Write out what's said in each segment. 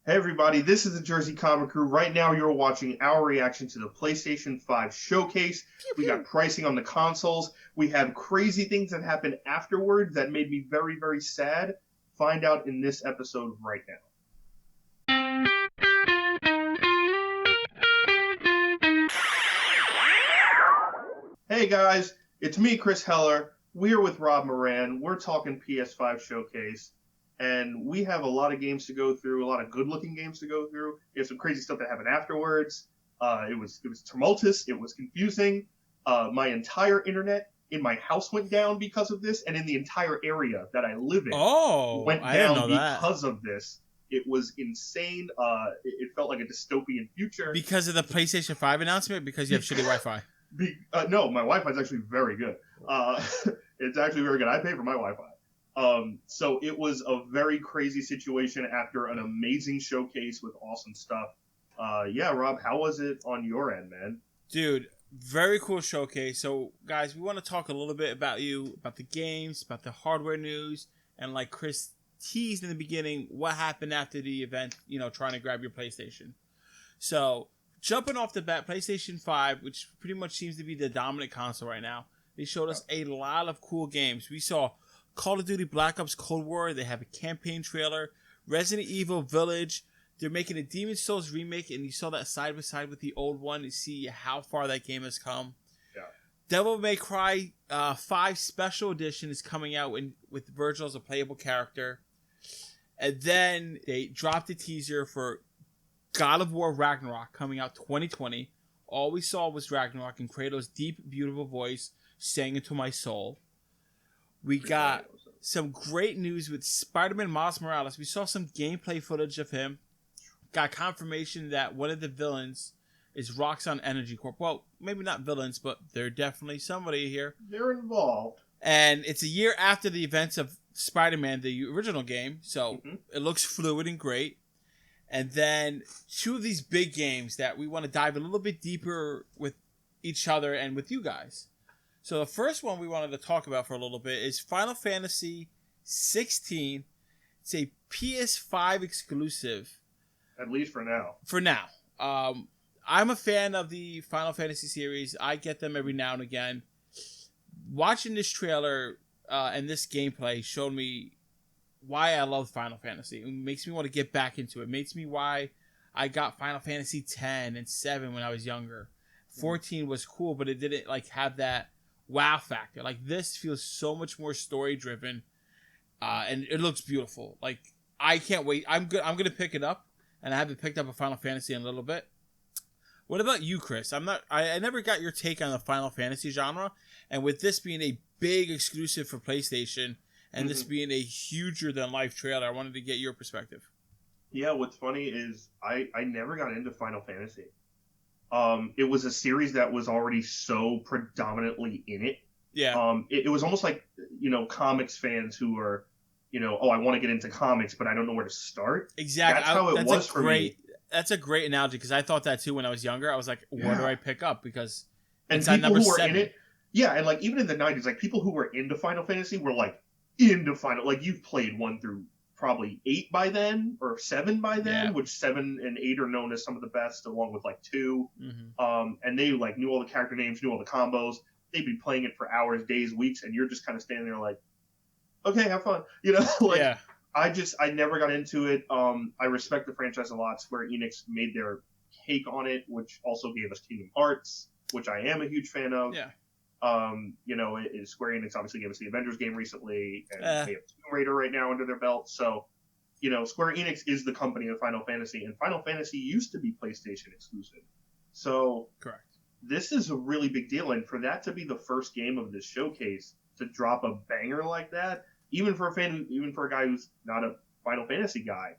Hey everybody, this is the Jersey Comic Crew. Right now you're watching our reaction to the PlayStation 5 showcase. We got pricing on the consoles. We have crazy things that happened afterwards that made me very, very sad. Find out in this episode right now. Hey guys, it's me, Chris Heller. We're with Rob Moran. We're talking PS5 showcase. And we have a lot of games to go through, a lot of good-looking games to go through. We have some crazy stuff that happened afterwards. It was tumultuous. It was confusing. My entire internet in my house went down because of this, and in the entire area that I live in went down because of this. It was insane. It felt like a dystopian future. Because of the PlayStation 5 announcement? Because you have shitty Wi-Fi? No, my Wi-Fi is actually very good. It's actually very good. I pay for my Wi-Fi. So it was a very crazy situation after an amazing showcase with awesome stuff. Yeah, Rob, how was it on your end, man? Dude, very cool showcase. So, guys, we want to talk a little bit about you, about the games, about the hardware news, and like Chris teased in the beginning, what happened after the event, trying to grab your PlayStation. So, jumping off the bat, PlayStation 5, which pretty much seems to be the dominant console right now, they showed us a lot of cool games. We saw Call of Duty Black Ops Cold War. They have a campaign trailer. Resident Evil Village. They're making a Demon's Souls remake, and you saw that side by side with the old one to see how far that game has come. Yeah. Devil May Cry 5 Special Edition is coming out with Virgil as a playable character. And then they dropped a teaser for God of War Ragnarok coming out 2020. All we saw was Ragnarok and Kratos' deep, beautiful voice sang into my soul. We got some great news with Spider-Man Miles Morales. We saw some gameplay footage of him. Got confirmation that one of the villains is Roxxon Energy Corp. Well, maybe not villains, but they're definitely somebody here. They're involved. And it's a year after the events of Spider-Man, the original game. So It looks fluid and great. And then two of these big games that we want to dive a little bit deeper with each other and with you guys. So the first one we wanted to talk about for a little bit is Final Fantasy XVI. It's a PS5 exclusive. At least for now. For now. I'm a fan of the Final Fantasy series. I get them every now and again. Watching this trailer and this gameplay showed me why I love Final Fantasy. It makes me want to get back into it. It makes me why I got Final Fantasy X and 7 when I was younger. 14 was cool, but it didn't have that wow factor. This feels so much more story driven, and it looks beautiful. I can't wait. I'm gonna pick it up, and I haven't picked up a Final Fantasy in a little bit. What about you, Chris? I never got your take on the Final Fantasy genre, and with this being a big exclusive for PlayStation, and this being a huger than life trailer, I wanted to get your perspective. Yeah, what's funny is I never got into Final Fantasy. It was a series that was already so predominantly in it. Yeah. It was almost like, comics fans who are, I want to get into comics, but I don't know where to start. Exactly. That's how it was for me. That's a great analogy, because I thought that too when I was younger. I was like, where do I pick up? Because and it's people on number who were 7. in it, yeah, and even in the 90s, people who were into Final Fantasy were into Final, you've played 1 through probably 8 by then, or 7 by then, which 7 and 8 are known as some of the best, along with 2. And they knew all the character names, knew all the combos. They'd be playing it for hours, days, weeks, and you're just kind of standing there okay, have fun. I never got into it. I respect the franchise a lot. Square Enix made their take on it, which also gave us Kingdom Hearts, which I am a huge fan of. Yeah. Square Enix obviously gave us the Avengers game recently, and they have Tomb Raider right now under their belt. So, Square Enix is the company of Final Fantasy, and Final Fantasy used to be PlayStation exclusive. So, correct. This is a really big deal, and for that to be the first game of this showcase to drop a banger like that, even for a guy who's not a Final Fantasy guy,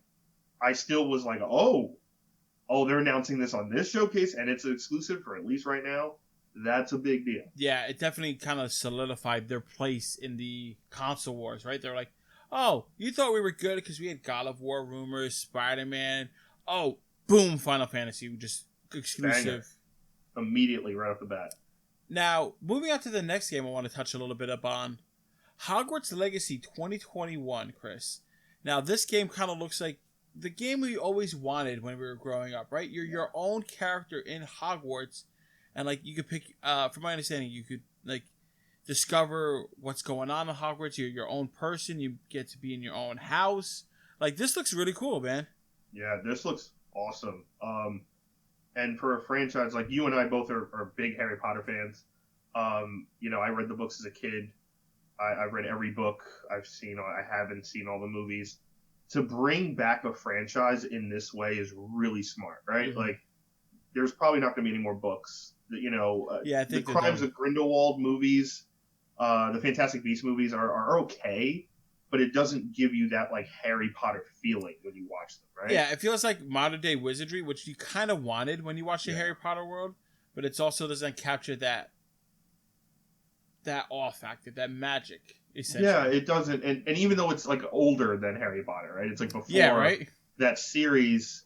I still was they're announcing this on this showcase, and it's exclusive for at least right now. That's a big deal. Yeah, it definitely kind of solidified their place in the console wars, right? They're like, oh, you thought we were good because we had God of War rumors, Spider-Man. Oh, boom, Final Fantasy, just exclusive. Banger. Immediately, right off the bat. Now, moving on to the next game I want to touch a little bit upon. Hogwarts Legacy 2021, Chris. Now, this game kind of looks like the game we always wanted when we were growing up, right? You're your own character in Hogwarts, and like you could pick. From my understanding, you could like discover what's going on in Hogwarts. You're your own person. You get to be in your own house. Like this looks really cool, man. Yeah, this looks awesome. And for a franchise like you and I both are big Harry Potter fans. I read the books as a kid. I've read every book I've seen. I haven't seen all the movies. To bring back a franchise in this way is really smart, right? Mm-hmm. Like, there's probably not going to be any more books. Yeah, I think the Crimes of Grindelwald movies, the Fantastic Beasts movies are okay, but it doesn't give you that like Harry Potter feeling when you watch them, right? Yeah, it feels like modern day wizardry, which you kind of wanted when you watch the Yeah. Harry Potter world, but it also doesn't capture that awe factor, that magic. Essentially. Yeah, it doesn't, and even though it's like older than Harry Potter, right? It's like before right? that series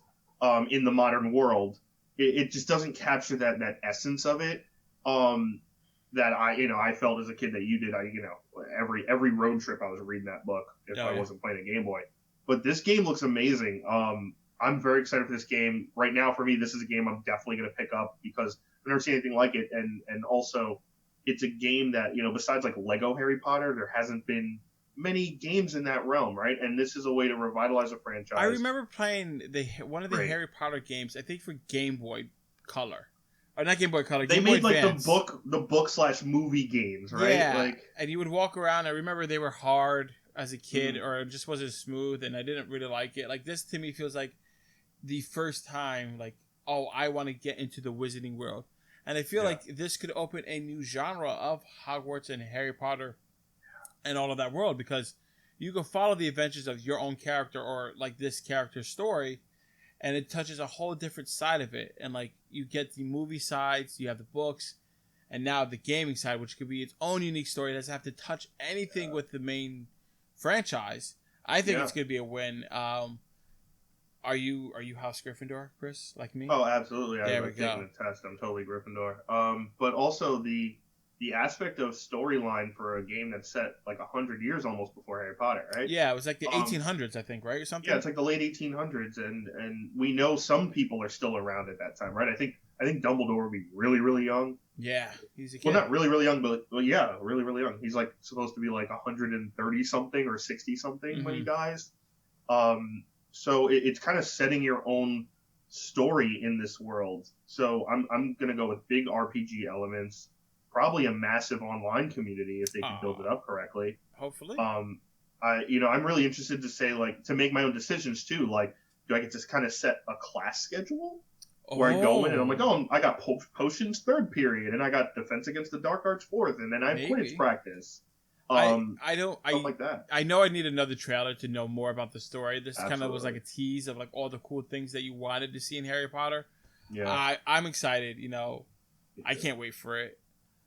in the modern world, it just doesn't capture that essence of it that I felt as a kid that you did. Every road trip I was reading that book if I wasn't playing a Game Boy. But this game looks amazing. I'm very excited for this game. Right now, for me, this is a game I'm definitely going to pick up because I've never seen anything like it, and also it's a game that, besides like Lego Harry Potter, there hasn't been many games in that realm, right? And this is a way to revitalize a franchise. I remember playing one of the Right. Harry Potter games, I think for Game Boy Color. Or not Game Boy Color, They Game made Boy like Advance. the book/movie games, right? Yeah, Like, and you would walk around. I remember they were hard as a kid, or it just wasn't smooth, and I didn't really like it. Like this to me feels like the first time, like, oh, I want to get into the wizarding world. And I feel like this could open a new genre of Hogwarts and Harry Potter and all of that world, because you can follow the adventures of your own character or like this character's story, and it touches a whole different side of it. And like you get the movie sides, you have the books, and now the gaming side, which could be its own unique story. It doesn't have to touch anything with the main franchise. I think it's going to be a win. Are you House Gryffindor, Chris, like me? Oh, absolutely. There we I've taken go. the test. I'm totally Gryffindor. But also the aspect of storyline for a game that's set like 100 years almost before Harry Potter, right? Yeah, it was like the 1800s, I think, right, or something. Yeah, it's like the late 1800s, and we know some people are still around at that time, right? I think Dumbledore would be really, really young. Yeah, he's a kid. Well, not really, really young, but yeah, really, really young. He's like supposed to be like 130 something or 60 something when he dies. So it's kind of setting your own story in this world. So I'm gonna go with big RPG elements, probably a massive online community if they can build it up correctly. Hopefully. I'm really interested to say, like, to make my own decisions too. Like, do I get to kind of set a class schedule where I go in and I'm like, oh, I got potions third period, and I got defense against the dark arts fourth, and then I have Quidditch practice. I like that. I know I need another trailer to know more about the story. This kind of was like a tease of like all the cool things that you wanted to see in Harry Potter. Yeah, I'm excited. I can't wait for it.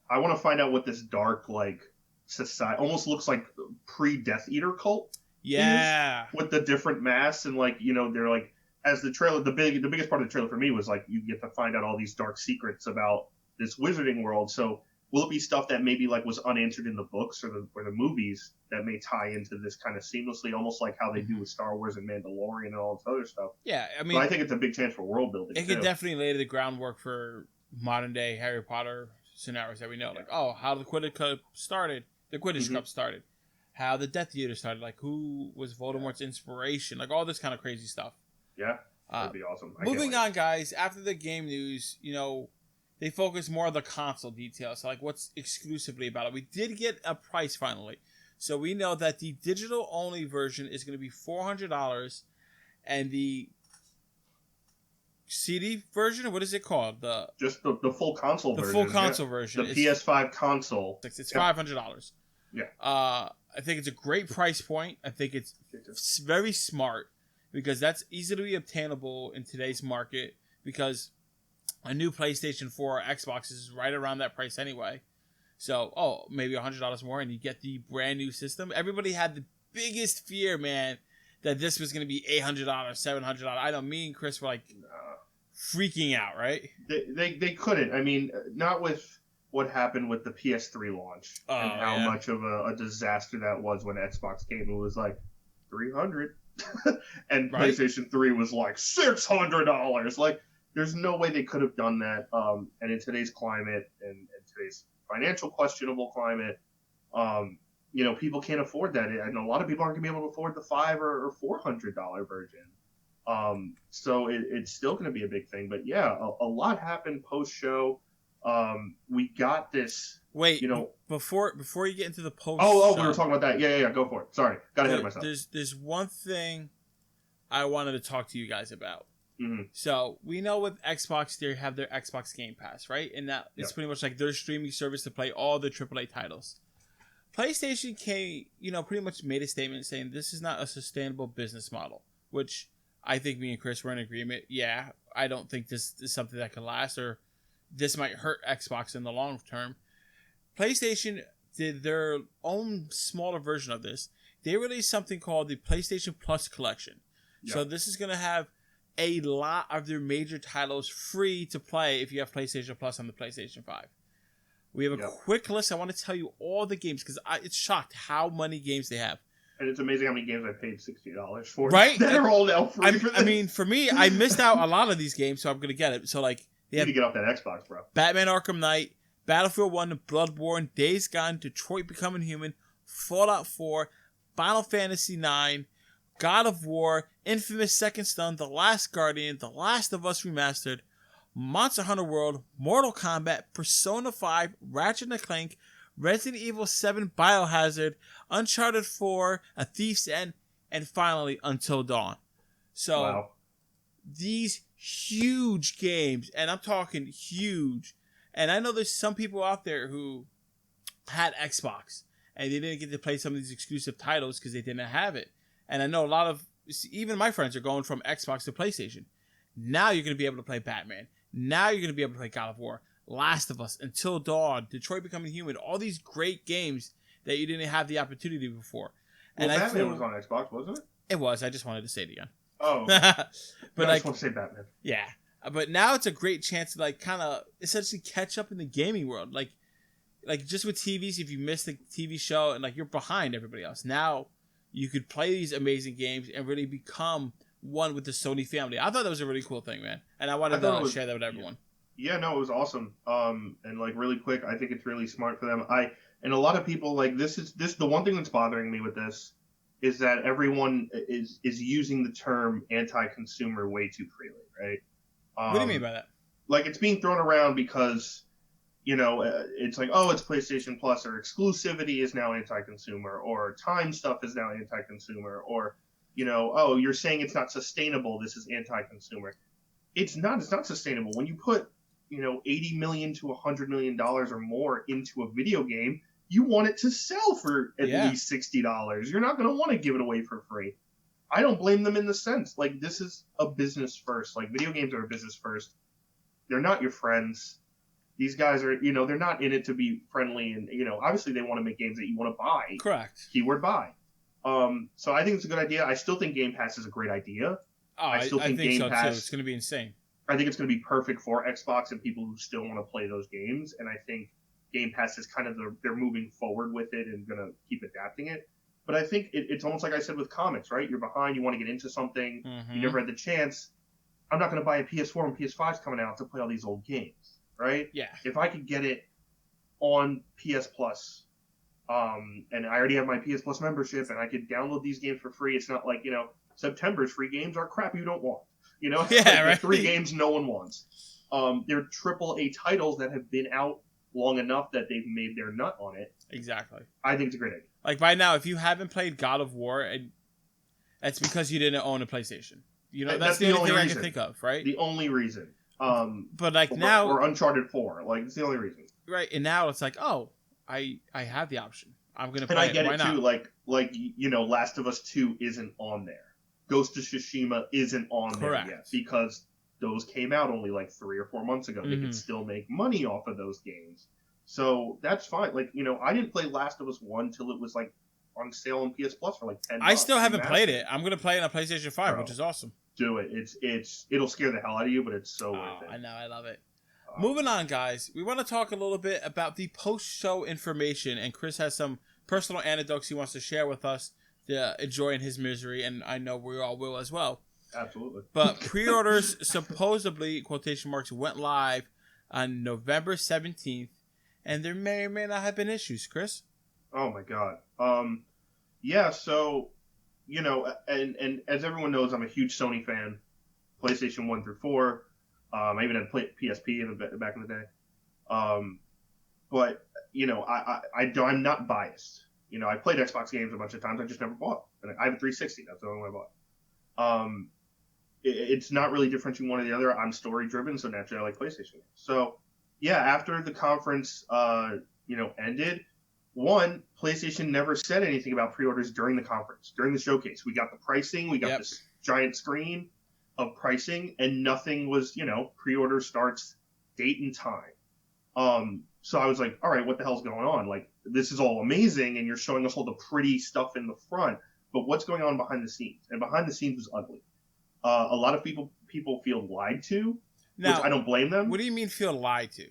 I want to find out what this dark like society almost looks like pre-Death Eater cult. Yeah, with the different masks and like they're like, as the trailer, the biggest part of the trailer for me was like you get to find out all these dark secrets about this wizarding world. So will it be stuff that maybe like was unanswered in the books or the movies that may tie into this kind of seamlessly, almost like how they do with Star Wars and Mandalorian and all this other stuff? Yeah, I mean, but I think it's a big chance for world building. It could definitely lay the groundwork for modern day Harry Potter scenarios that we know, like how the Quidditch Cup started, how the Death Eater started, like who was Voldemort's inspiration, like all this kind of crazy stuff. Yeah, that'd be awesome. Moving on, guys. After the game news, they focus more on the console details, so like what's exclusively about it. We did get a price finally, so we know that the digital only version is going to be $400, and the CD version, what is it called? Just the full console version. The full console version. The PS5 console. It's $500. Yeah. I think it's a great price point. I think it's very smart because that's easily obtainable in today's market, because a new PlayStation 4 or Xbox is right around that price anyway. So, maybe $100 more and you get the brand new system. Everybody had the biggest fear, man, that this was going to be $800, $700. I know me and Chris were like freaking out, right? They couldn't. I mean, not with what happened with the PS3 launch and how much of a disaster that was when Xbox came. It was like 300, and Right. PlayStation 3 was like $600. Like, there's no way they could have done that. And in today's climate and today's financial questionable climate, people can't afford that, and a lot of people aren't gonna be able to afford the $500 or $400 version. So it's still gonna be a big thing. But yeah, a lot happened post show. We got this. Wait, before you get into the post. We were talking about that. Yeah. Go for it. Sorry, got ahead of myself. There's one thing I wanted to talk to you guys about. Mm-hmm. So we know with Xbox they have their Xbox Game Pass, right? And that it's pretty much like their streaming service to play all the AAA titles. PlayStation pretty much made a statement saying this is not a sustainable business model, which I think me and Chris were in agreement. Yeah, I don't think this is something that can last, or this might hurt Xbox in the long term. PlayStation did their own smaller version of this. They released something called the PlayStation Plus Collection. Yep. So this is going to have a lot of their major titles free to play if you have PlayStation Plus on the PlayStation 5. We have a quick list. I want to tell you all the games because it's shocked how many games they have. And it's amazing how many games I paid $60 for. Right? That are all now free for this. I mean, for me, I missed out a lot of these games, so I'm going to get it. So, like, you need to get off that Xbox, bro. Batman Arkham Knight, Battlefield 1, Bloodborne, Days Gone, Detroit Becoming Human, Fallout 4, Final Fantasy 9, God of War, Infamous Second Son, The Last Guardian, The Last of Us Remastered, Monster Hunter World, Mortal Kombat, Persona 5, Ratchet & Clank, Resident Evil 7, Biohazard, Uncharted 4, A Thief's End, and finally Until Dawn. So, these huge games, and I'm talking huge, and I know there's some people out there who had Xbox, and they didn't get to play some of these exclusive titles because they didn't have it. And I know a lot of, even my friends are going from Xbox to PlayStation. Now you're going to be able to play Batman. Now you're going to be able to play God of War, Last of Us, Until Dawn, Detroit Becoming Human, all these great games that you didn't have the opportunity before. And Batman was on Xbox, wasn't it? It was. I just wanted to say it again. Oh. But I just want to say Batman. Yeah. But now it's a great chance to kind of essentially catch up in the gaming world. Like just with TVs, if you missed the TV show and you're behind everybody else, now you could play these amazing games and really become one with the Sony family. I thought that was a really cool thing, man. And I wanted to share that with everyone. Yeah, no, it was awesome. And really quick, I think it's really smart for them. And a lot of people the one thing that's bothering me with this is that everyone is using the term anti-consumer way too freely, right? What do you mean by that? It's being thrown around because, it's like, oh, it's PlayStation Plus, or exclusivity is now anti-consumer, or time stuff is now anti-consumer, or, oh, you're saying it's not sustainable, this is anti-consumer. It's not sustainable. When you put, $80 million to $100 million or more into a video game, you want it to sell for at least $60. You're not going to want to give it away for free. I don't blame them in the sense. This is a business first. Video games are a business first. They're not your friends. These guys are, they're not in it to be friendly. And, obviously they want to make games that you want to buy. Correct. Keyword buy. So I think it's a good idea. I still think Game Pass is a great idea. Oh, I think Game so, Pass, too. It's going to be insane. I think it's going to be perfect for Xbox and people who still want to play those games. And I think Game Pass is kind of they're moving forward with it and going to keep adapting it. But I think it's almost like I said with comics, right? You're behind, you want to get into something, you never had the chance. I'm not going to buy a PS4 when PS5's coming out to play all these old games, right? Yeah. If I could get it on PS Plus, and I already have my PS Plus membership, and I could download these games for free, it's not like, September's free games are crap you don't want. Right? The 3 games no one wants. They're AAA titles that have been out long enough that they've made their nut on it. Exactly. I think it's a great idea. By now, if you haven't played God of War, that's because you didn't own a PlayStation. That's the only thing I can think of, right? The only reason. But now, or Uncharted 4, it's the only reason. Right, and now it's oh, I have the option. I'm gonna play it. And I get it too. Last of Us 2 isn't on there. Ghost of Tsushima isn't on there yet because those came out only 3 or 4 months ago. They could still make money off of those games. So that's fine. I didn't play Last of Us 1 till it was on sale on PS Plus for $10. I still haven't played it. I'm gonna play it on PlayStation 5, which is awesome. Do it. It'll scare the hell out of you, but it's so worth it. I know, I love it. Moving on, guys. We want to talk a little bit about the post-show information, and Chris has some personal anecdotes he wants to share with us enjoying his misery, and I know we all will as well. Absolutely. But pre-orders supposedly, quotation marks, went live on November 17th, and there may or may not have been issues, Chris. Oh my god. Yeah, so, and as everyone knows, I'm a huge Sony fan. PlayStation 1 through 4. I even had PSP back in the day. But, I'm not biased. I played Xbox games a bunch of times. I just never bought. And I have a 360. That's the only one I bought. It's not really differentiating one or the other. I'm story driven, so naturally I like PlayStation games. So, yeah, after the conference, ended, PlayStation never said anything about pre-orders during the conference, during the showcase. We got the pricing, we got this giant screen of pricing, and nothing was, pre-order starts, date and time. So I was like, all right, what the hell's going on? Like, this is all amazing, and you're showing us all the pretty stuff in the front, but what's going on behind the scenes? And behind the scenes was ugly. A lot of people feel lied to, now, which I don't blame them. What do you mean feel lied to?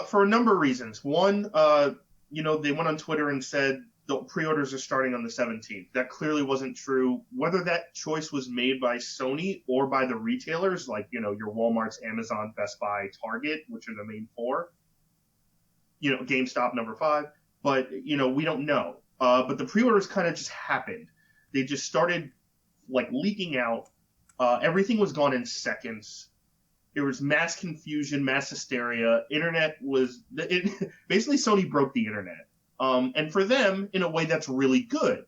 For a number of reasons. One, they went on Twitter and said the pre-orders are starting on the 17th. That clearly wasn't true. Whether that choice was made by Sony or by the retailers, like, your Walmart's, Amazon, Best Buy, Target, which are the main four, GameStop number 5, but, we don't know. But the pre-orders kind of just happened. They just started, leaking out. Everything was gone in seconds. There was mass confusion, mass hysteria. Basically Sony broke the internet. And for them, in a way, that's really good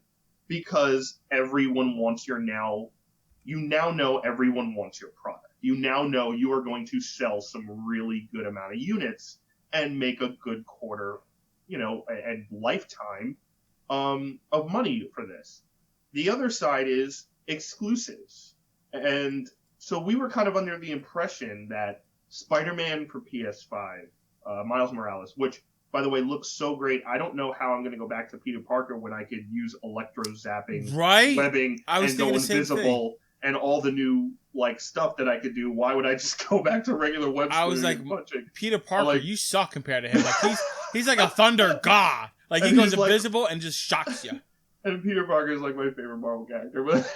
because everyone wants you now know everyone wants your product. You now know you are going to sell some really good amount of units and make a good quarter, and lifetime, of money for this. The other side is exclusives. And so we were kind of under the impression that Spider-Man for PS5, Miles Morales, which, by the way, looks so great. I don't know how I'm going to go back to Peter Parker when I could use electro-zapping, webbing, and go invisible, and all the new, stuff that I could do. Why would I just go back to regular web I was like, Peter Parker, you suck compared to him. He's like a thunder god. He goes invisible and just shocks you. And Peter Parker is my favorite Marvel character, but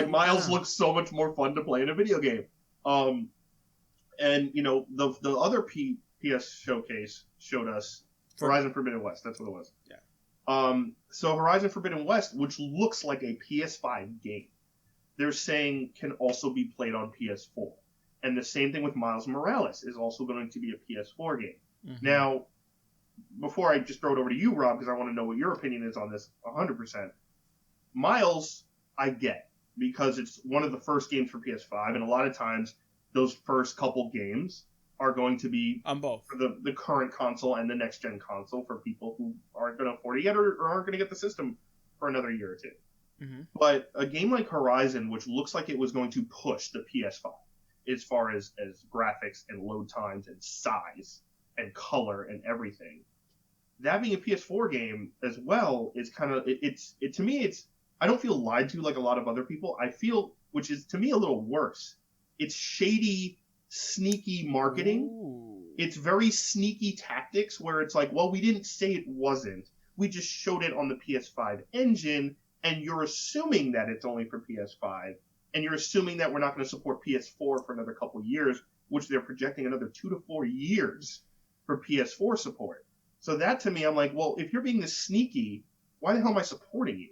Miles looks so much more fun to play in a video game. And the other PS showcase showed us Horizon Forbidden West. That's what it was. Yeah. So Horizon Forbidden West, which looks like a PS5 game, they're saying can also be played on PS4. And the same thing with Miles Morales is also going to be a PS4 game. Mm-hmm. Now, before I just throw it over to you, Rob, because I want to know what your opinion is on this 100%. Miles, I get, because it's one of the first games for PS5, and a lot of times those first couple games are going to be on both for the current console and the next-gen console for people who aren't going to afford it yet or aren't going to get the system for another year or two. Mm-hmm. But a game like Horizon, which looks like it was going to push the PS5 as far as graphics and load times and size and color and everything. That being a PS4 game as well is kind of to me I don't feel lied to like a lot of other people. I feel, which is to me a little worse. It's shady, sneaky marketing. Ooh. It's very sneaky tactics where it's we didn't say it wasn't. We just showed it on the PS5 engine, and you're assuming that it's only for PS5, and you're assuming that we're not going to support PS4 for another couple of years, which they're projecting another 2 to 4 years for PS4 support. So that to me, I'm like, well, if you're being this sneaky, why the hell am I supporting you?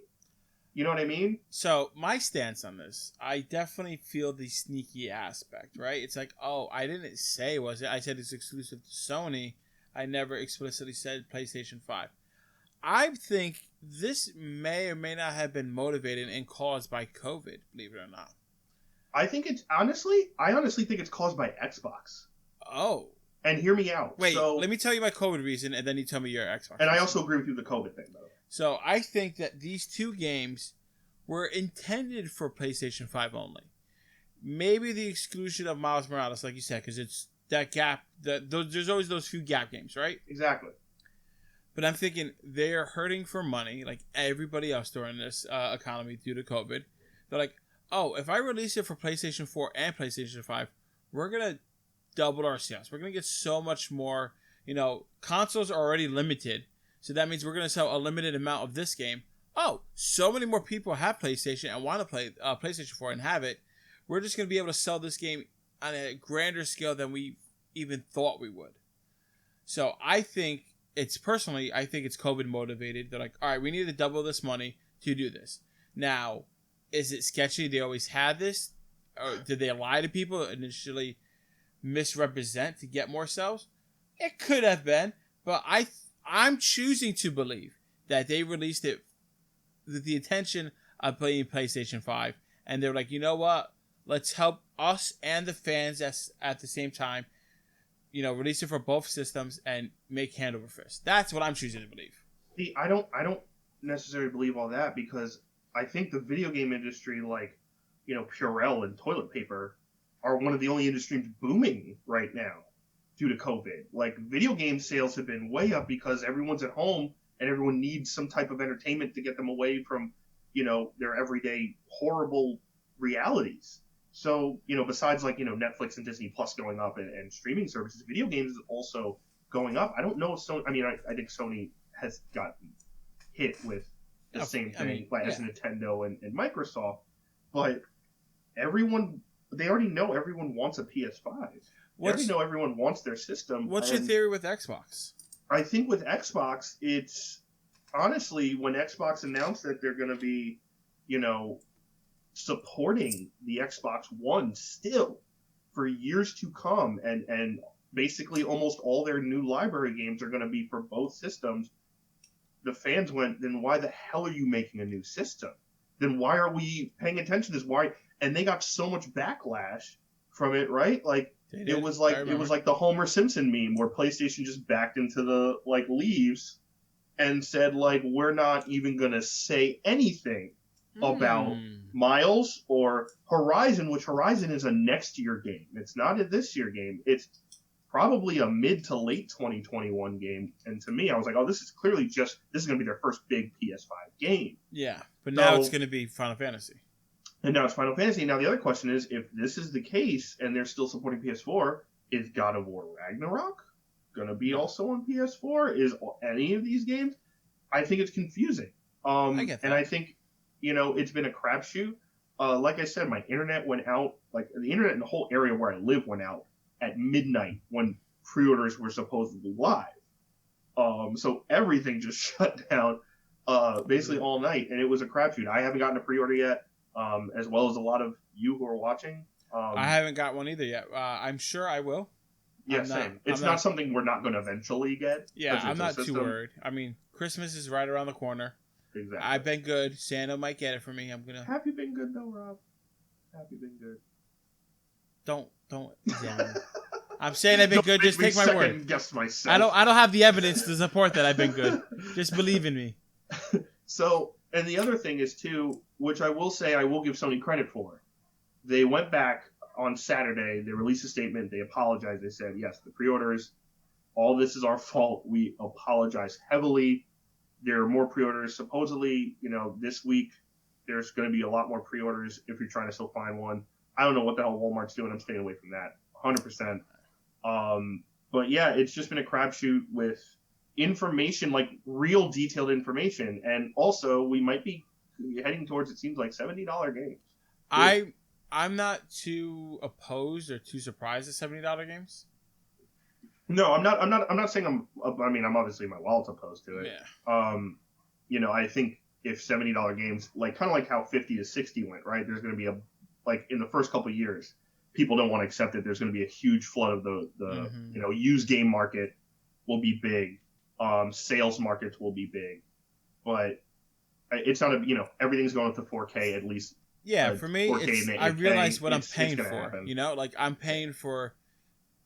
You know what I mean? So my stance on this, I definitely feel the sneaky aspect, right? It's I didn't say was it. I said it's exclusive to Sony. I never explicitly said PlayStation 5. I think this may or may not have been motivated and caused by COVID, believe it or not. I honestly think it's caused by Xbox. Oh. And hear me out. Wait, let me tell you my COVID reason, and then you tell me your Xbox And reason. I also agree with you with the COVID thing, though. So I think that these two games were intended for PlayStation 5 only. Maybe the exclusion of Miles Morales, like you said, because it's that gap. There's always those few gap games, right? Exactly. But I'm thinking they're hurting for money, like everybody else during this economy due to COVID. They're like, if I release it for PlayStation 4 and PlayStation 5, we're going to double our sales. We're going to get so much more. Consoles are already limited, so that means we're going to sell a limited amount of this game. oh, so many more people have PlayStation and want to play PlayStation 4 and have it. We're just going to be able to sell this game on a grander scale than we even thought we would. So I think I think it's COVID motivated. They're like, all right, we need to double this money to do this. Now, is it sketchy they always had this? Or did they lie to people initially, misrepresent to get more sales? It could have been, but I'm choosing to believe that they released it with the intention of playing PlayStation 5, and they're like, you know what? Let's help us and the fans at the same time. Release it for both systems and make hand over fist. That's what I'm choosing to believe. See, I don't necessarily believe all that, because I think the video game industry, like, Purell and toilet paper, are one of the only industries booming right now due to COVID. Like, video game sales have been way up because everyone's at home and everyone needs some type of entertainment to get them away from, their everyday horrible realities. So, besides like, Netflix and Disney Plus going up and streaming services, video games is also going up. I don't know if Sony, I think Sony has gotten hit with the same thing as Nintendo and Microsoft, but they already know everyone wants a PS5. They already know everyone wants their system. What's your theory with Xbox? I think with Xbox, it's honestly, when Xbox announced that they're going to be, supporting the Xbox One still for years to come, and basically almost all their new library games are going to be for both systems, the fans went, then why the hell are you making a new system? Then why are we paying attention to this? Why? And they got so much backlash from it, right? Like, it was like the Homer Simpson meme where PlayStation just backed into the leaves and said, like, we're not even going to say anything about Miles or Horizon, which Horizon is a next year game. It's not a this year game. It's probably a mid to late 2021 game. And to me, I was like, oh, this is clearly this is going to be their first big PS5 game. Yeah, but now it's going to be Final Fantasy. And now it's Final Fantasy. Now the other question is, if this is the case and they're still supporting PS4, is God of War Ragnarok going to be also on PS4? Is any of these games? I think it's confusing. I get that. And I think, it's been a crapshoot. Like I said, my internet went out, like the internet in the whole area where I live went out at midnight when pre-orders were supposedly live. So everything just shut down basically all night, and it was a crapshoot. I haven't gotten a pre-order yet, as well as a lot of you who are watching. I haven't got one either yet. I'm sure I will. Yeah, same. It's not something we're not going to eventually get. Yeah, I'm not too worried. I mean, Christmas is right around the corner. Exactly. I've been good. Santa might get it for me. Have you been good though, Rob? Have you been good? Don't. Yeah. I'm saying I've been good. Just take my word. Guess myself. I don't have the evidence to support that I've been good. Just believe in me. So, and the other thing is too, which I will say I will give Sony credit for. They went back on Saturday. They released a statement. They apologized. They said, yes, the pre-orders, all this is our fault. We apologize heavily. There are more pre-orders. Supposedly, this week there's going to be a lot more pre-orders if you're trying to still find one. I don't know what the hell Walmart's doing. I'm staying away from that 100%. But yeah, it's just been a crapshoot with information, like real detailed information. And also, we might be heading towards, it seems like, $70 games. I'm not too opposed or too surprised at $70 games. No, I'm not saying I'm obviously my wallet's opposed to it. Yeah. I think if $70 games, like kind of like how 50 to 60 went, right? There's going to be in the first couple of years, people don't want to accept it. There's going to be a huge flood of the used game market will be big. Sales markets will be big, but it's not everything's going up to 4K at least. Yeah, for me, I realize what I'm paying for. Happen. I'm paying for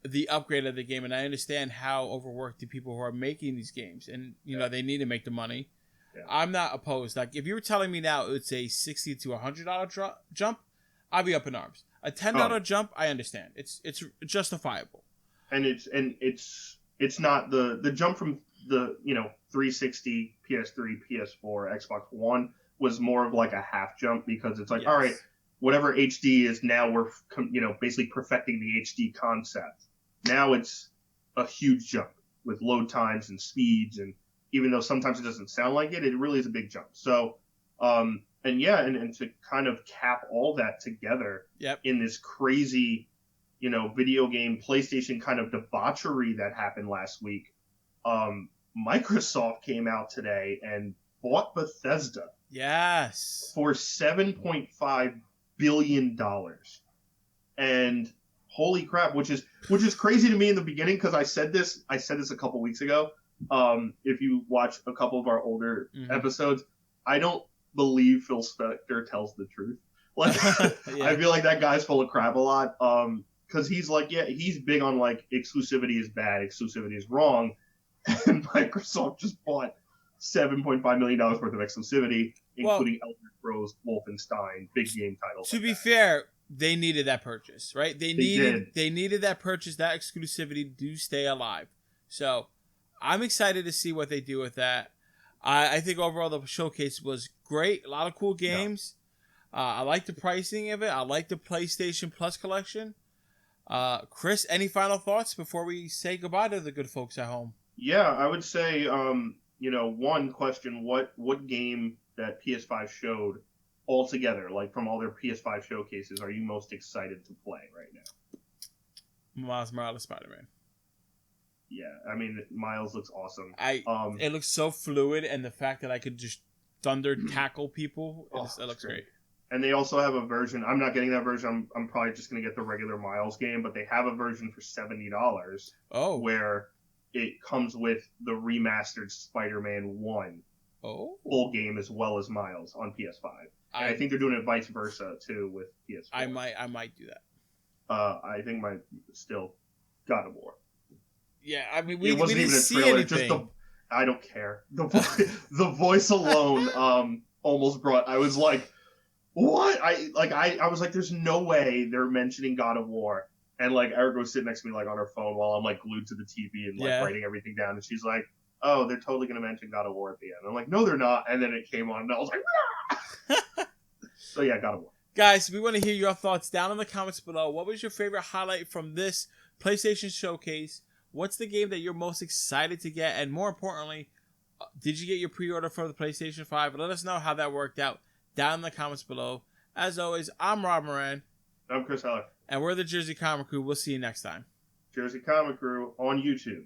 the upgrade of the game, and I understand how overworked the people who are making these games, and they need to make the money. Yeah. I'm not opposed. Like, if you were telling me now it's a $60 to $100 jump, I'd be up in arms. A $10 jump, I understand. It's justifiable. And it's not the jump from the 360, PS3, PS4, Xbox One was more of like a half jump, because it's like, yes, all right, whatever HD is now, we're basically perfecting the HD concept. Now it's a huge jump with load times and speeds and even though sometimes it doesn't sound like it. It really is a big jump. So, and to kind of cap all that together in this crazy, video game PlayStation kind of debauchery that happened last week. Microsoft came out today and bought Bethesda. Yes. For $7.5 billion. And holy crap, which is crazy to me in the beginning, because I said this a couple weeks ago. If you watch a couple of our older episodes, I don't believe Phil Spector tells the truth. Like, I feel like that guy's full of crap a lot. Because he's like, he's big on like exclusivity is bad, exclusivity is wrong, and Microsoft just bought $7.5 million worth of exclusivity, including Elder Scrolls, Wolfenstein, big game titles. To be fair, they needed that purchase, right? They needed that purchase, that exclusivity to stay alive. So I'm excited to see what they do with that. I think overall the showcase was great. A lot of cool games. I like the pricing of it. I like the PlayStation Plus collection. Chris, any final thoughts before we say goodbye to the good folks at home? Yeah, I would say, one question, what game that PS5 showed altogether, like from all their PS5 showcases, are you most excited to play right now? Miles Morales Spider-Man. Yeah, I mean, Miles looks awesome. It looks so fluid, and the fact that I could just thunder tackle people, it looks great. And they also have a version. I'm not getting that version. I'm probably just going to get the regular Miles game, but they have a version for $70. Oh. Where it comes with the remastered Spider-Man 1 full game as well as Miles on PS5. And I think they're doing it vice versa too with PS4. I might do that. I think still God of War. Yeah, I mean we wasn't didn't even a see trailer. anything. Just I don't care. The voice alone almost brought. I was like, what? I was like, there's no way they're mentioning God of War. And like Erica was sitting next to me like on her phone while I'm like glued to the TV and like writing everything down, and she's like, "Oh, they're totally gonna mention God of War at the end." I'm like, "No, they're not." And then it came on, and I was like, "Ah!" So yeah, God of War. Guys, we want to hear your thoughts down in the comments below. What was your favorite highlight from this PlayStation showcase? What's the game that you're most excited to get? And more importantly, did you get your pre-order for the PlayStation 5? Let us know how that worked out down in the comments below. As always, I'm Rob Moran. I'm Chris Heller. And we're the Jersey Comic Crew. We'll see you next time. Jersey Comic Crew on YouTube.